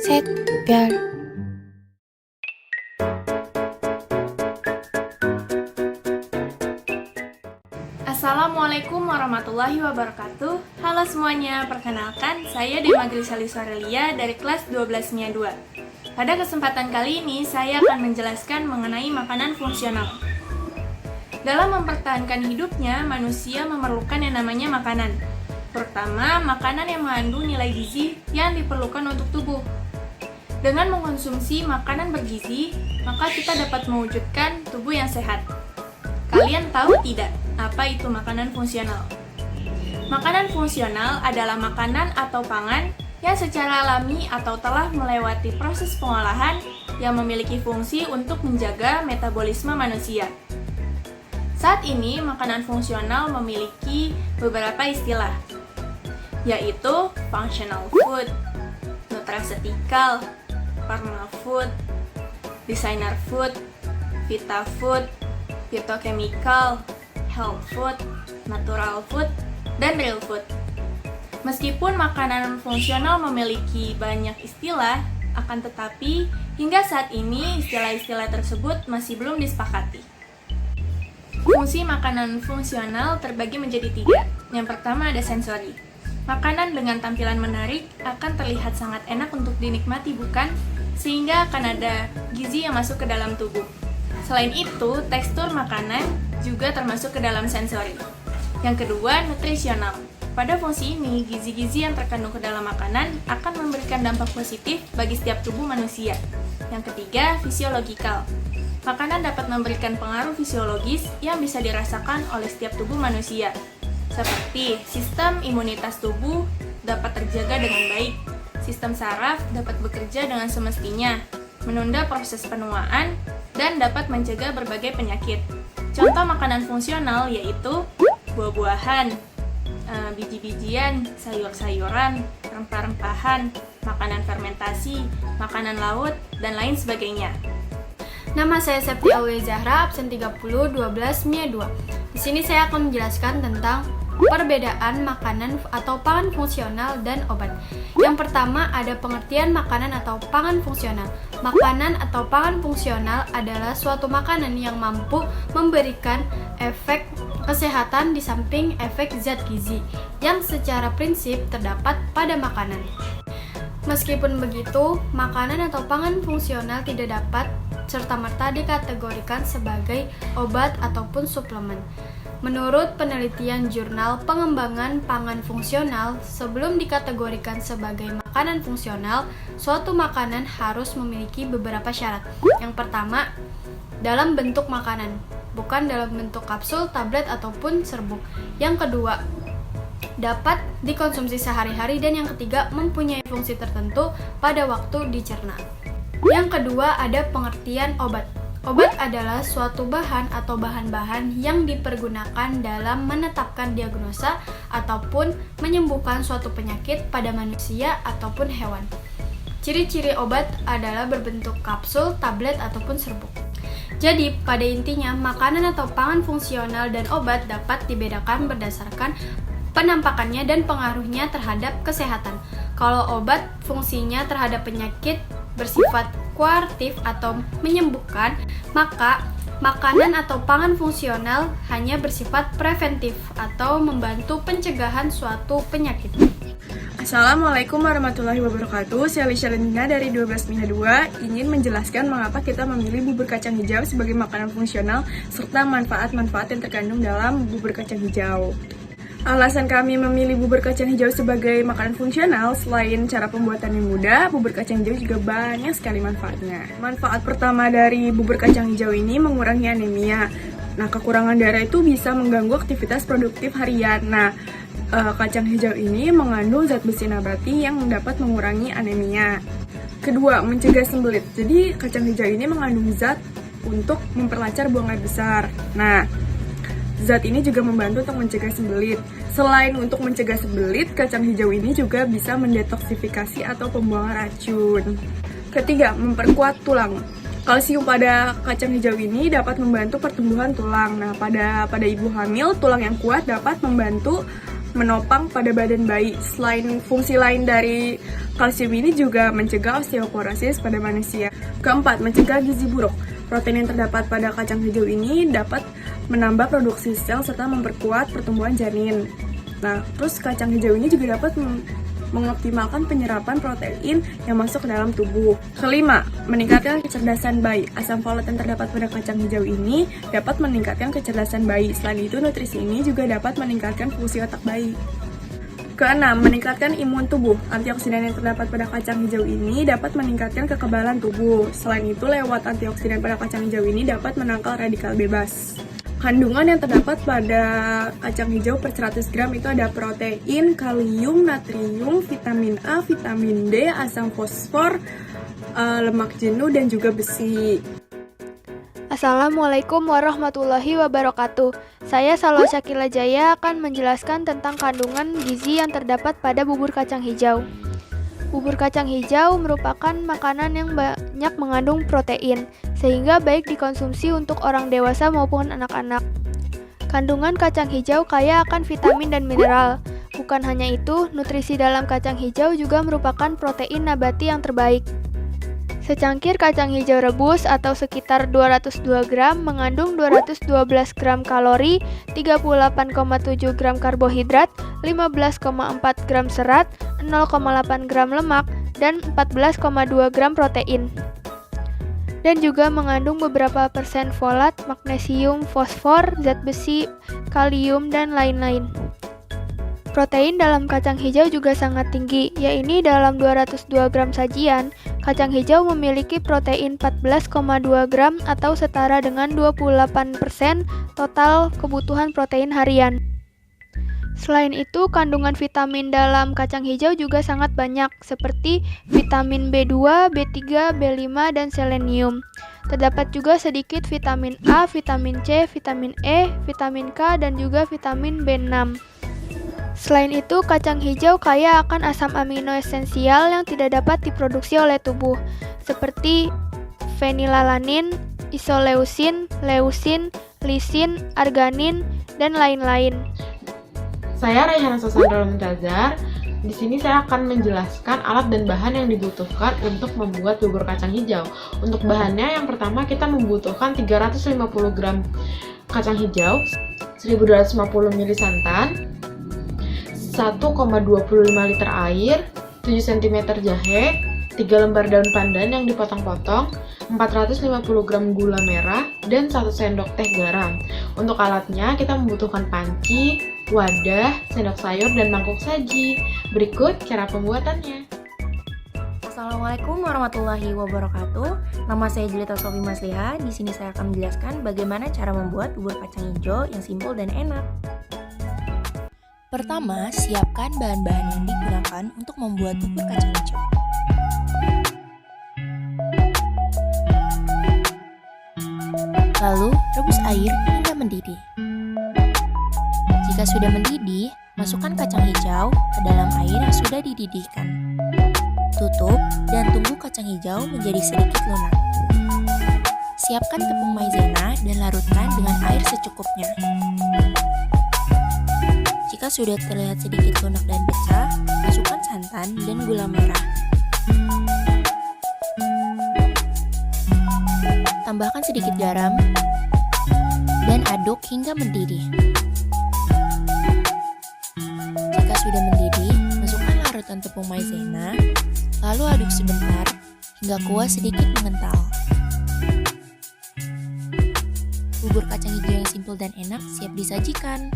샛별. Assalamualaikum warahmatullahi wabarakatuh. Halo semuanya, perkenalkan saya Dema Grisali Sorelia dari kelas 12 MIA 2. Pada kesempatan kali ini saya akan menjelaskan mengenai makanan fungsional. Dalam mempertahankan hidupnya, manusia memerlukan yang namanya makanan. Pertama, makanan yang mengandung nilai gizi yang diperlukan untuk tubuh. Dengan mengkonsumsi makanan bergizi, maka kita dapat mewujudkan tubuh yang sehat. Kalian tahu tidak apa itu makanan fungsional? Makanan fungsional adalah makanan atau pangan yang secara alami atau telah melewati proses pengolahan yang memiliki fungsi untuk menjaga metabolisme manusia. Saat ini, makanan fungsional memiliki beberapa istilah, yaitu functional food, nutraceutical, permafood, designer food, vita food, phytochemical, health food, natural food, dan real food. Meskipun makanan fungsional memiliki banyak istilah, akan tetapi hingga saat ini istilah-istilah tersebut masih belum disepakati. Fungsi makanan fungsional terbagi menjadi 3. Yang pertama ada sensori. Makanan dengan tampilan menarik akan terlihat sangat enak untuk dinikmati, bukan? Sehingga akan ada gizi yang masuk ke dalam tubuh. Selain itu, tekstur makanan juga termasuk ke dalam sensori. Yang kedua, nutrisional. Pada fungsi ini, gizi-gizi yang terkandung ke dalam makanan akan memberikan dampak positif bagi setiap tubuh manusia. Yang ketiga, fisiologikal. Makanan dapat memberikan pengaruh fisiologis yang bisa dirasakan oleh setiap tubuh manusia. Seperti sistem imunitas tubuh dapat terjaga dengan baik, sistem saraf dapat bekerja dengan semestinya, menunda proses penuaan, dan dapat mencegah berbagai penyakit. Contoh makanan fungsional yaitu buah-buahan, biji-bijian, sayur-sayuran, rempah-rempahan, makanan fermentasi, makanan laut, dan lain sebagainya. Nama saya Septi Aulia Zahra, absen 30, 12 MIA 2. Di sini saya akan menjelaskan tentang perbedaan makanan atau pangan fungsional dan obat. Yang pertama ada pengertian makanan atau pangan fungsional. Makanan atau pangan fungsional adalah suatu makanan yang mampu memberikan efek kesehatan di samping efek zat gizi yang secara prinsip terdapat pada makanan. Meskipun begitu, makanan atau pangan fungsional tidak dapat serta-merta dikategorikan sebagai obat ataupun suplemen. Menurut penelitian Jurnal Pengembangan Pangan Fungsional, sebelum dikategorikan sebagai makanan fungsional, suatu makanan harus memiliki beberapa syarat. Yang pertama, dalam bentuk makanan, bukan dalam bentuk kapsul, tablet, ataupun serbuk. Yang kedua, dapat dikonsumsi sehari-hari. Dan yang ketiga, mempunyai fungsi tertentu pada waktu dicerna. Yang kedua, ada pengertian obat. Obat adalah suatu bahan atau bahan-bahan yang dipergunakan dalam menetapkan diagnosa ataupun menyembuhkan suatu penyakit pada manusia ataupun hewan. Ciri-ciri obat adalah berbentuk kapsul, tablet, ataupun serbuk. Jadi, pada intinya, makanan atau pangan fungsional dan obat dapat dibedakan berdasarkan penampakannya dan pengaruhnya terhadap kesehatan. Kalau obat fungsinya terhadap penyakit bersifat kuratif atau menyembuhkan, maka makanan atau pangan fungsional hanya bersifat preventif atau membantu pencegahan suatu penyakit. Assalamualaikum warahmatullahi wabarakatuh. Saya Lisha Lendina dari 12 MIA 2 ingin menjelaskan mengapa kita memilih bubur kacang hijau sebagai makanan fungsional serta manfaat-manfaat yang terkandung dalam bubur kacang hijau. Alasan kami memilih bubur kacang hijau sebagai makanan fungsional, selain cara pembuatannya mudah, bubur kacang hijau juga banyak sekali manfaatnya. Manfaat pertama dari bubur kacang hijau ini mengurangi anemia. Nah, kekurangan darah itu bisa mengganggu aktivitas produktif harian. Nah, kacang hijau ini mengandung zat besi nabati yang dapat mengurangi anemia. Kedua, mencegah sembelit. Jadi, kacang hijau ini mengandung zat untuk memperlancar buang air besar. Nah, zat ini juga membantu untuk mencegah sembelit. Selain untuk mencegah sembelit, kacang hijau ini juga bisa mendetoksifikasi atau pembuangan racun. Ketiga, memperkuat tulang. Kalsium pada kacang hijau ini dapat membantu pertumbuhan tulang. Nah, pada ibu hamil, tulang yang kuat dapat membantu menopang pada badan bayi. Selain fungsi lain dari Kalsium ini juga mencegah osteoporosis pada manusia. Keempat, mencegah gizi buruk. Protein yang terdapat pada kacang hijau ini dapat menambah produksi sel serta memperkuat pertumbuhan janin. Nah, terus kacang hijau ini juga dapat mengoptimalkan penyerapan protein yang masuk ke dalam tubuh. Kelima, meningkatkan kecerdasan bayi. Asam folat yang terdapat pada kacang hijau ini dapat meningkatkan kecerdasan bayi. Selain itu, nutrisi ini juga dapat meningkatkan fungsi otak bayi. Keenam, meningkatkan imun tubuh. Antioksidan yang terdapat pada kacang hijau ini dapat meningkatkan kekebalan tubuh. Selain itu, lewat antioksidan pada kacang hijau ini dapat menangkal radikal bebas. Kandungan yang terdapat pada kacang hijau per 100 gram itu ada protein, kalium, natrium, vitamin A, vitamin D, asam fosfor, lemak jenuh, dan juga besi. Assalamualaikum warahmatullahi wabarakatuh. Saya Salwa Syakila Jaya akan menjelaskan tentang kandungan gizi yang terdapat pada bubur kacang hijau. Bubur kacang hijau merupakan makanan yang banyak mengandung protein, sehingga baik dikonsumsi untuk orang dewasa maupun anak-anak. Kandungan kacang hijau kaya akan vitamin dan mineral. Bukan hanya itu, nutrisi dalam kacang hijau juga merupakan protein nabati yang terbaik. Secangkir kacang hijau rebus atau sekitar 202 gram mengandung 212 gram kalori, 38,7 gram karbohidrat, 15,4 gram serat, 0,8 gram lemak, dan 14,2 gram protein. Dan juga mengandung beberapa persen folat, magnesium, fosfor, zat besi, kalium, dan lain-lain. Protein dalam kacang hijau juga sangat tinggi, yaitu dalam 202 gram sajian, kacang hijau memiliki protein 14,2 gram atau setara dengan 28% total kebutuhan protein harian. Selain itu, kandungan vitamin dalam kacang hijau juga sangat banyak, seperti vitamin B2, B3, B5, dan selenium. Terdapat juga sedikit vitamin A, vitamin C, vitamin E, vitamin K, dan juga vitamin B6. Selain itu, kacang hijau kaya akan asam amino esensial yang tidak dapat diproduksi oleh tubuh, seperti fenilalanin, isoleusin, leusin, lisin, arganin, dan lain-lain. Saya Rayhana Sasandra Mumtazar. Di sini saya akan menjelaskan alat dan bahan yang dibutuhkan untuk membuat bubur kacang hijau. Untuk bahannya, yang pertama kita membutuhkan 350 gram kacang hijau, 1250 ml santan, 1,25 liter air, 7 cm jahe, 3 lembar daun pandan yang dipotong-potong, 450 gram gula merah, dan 1 sendok teh garam. Untuk alatnya, kita membutuhkan panci, wadah, sendok sayur, dan mangkuk saji. Berikut cara pembuatannya. Assalamualaikum warahmatullahi wabarakatuh. Nama saya Jelita Sofi Masliha. Di sini saya akan menjelaskan bagaimana cara membuat bubur kacang hijau yang simpel dan enak. Pertama, siapkan bahan-bahan yang digunakan untuk membuat bubur kacang hijau. Lalu, rebus air hingga mendidih. Jika sudah mendidih, masukkan kacang hijau ke dalam air yang sudah dididihkan. Tutup dan tunggu kacang hijau menjadi sedikit lunak. Siapkan tepung maizena dan larutkan dengan air secukupnya. Jika sudah terlihat sedikit lunak dan pecah, masukkan santan dan gula merah. Tambahkan sedikit garam dan aduk hingga mendidih. Jika sudah mendidih, masukkan larutan tepung maizena, lalu aduk sebentar hingga kuah sedikit mengental. Bubur kacang hijau yang simpel dan enak siap disajikan.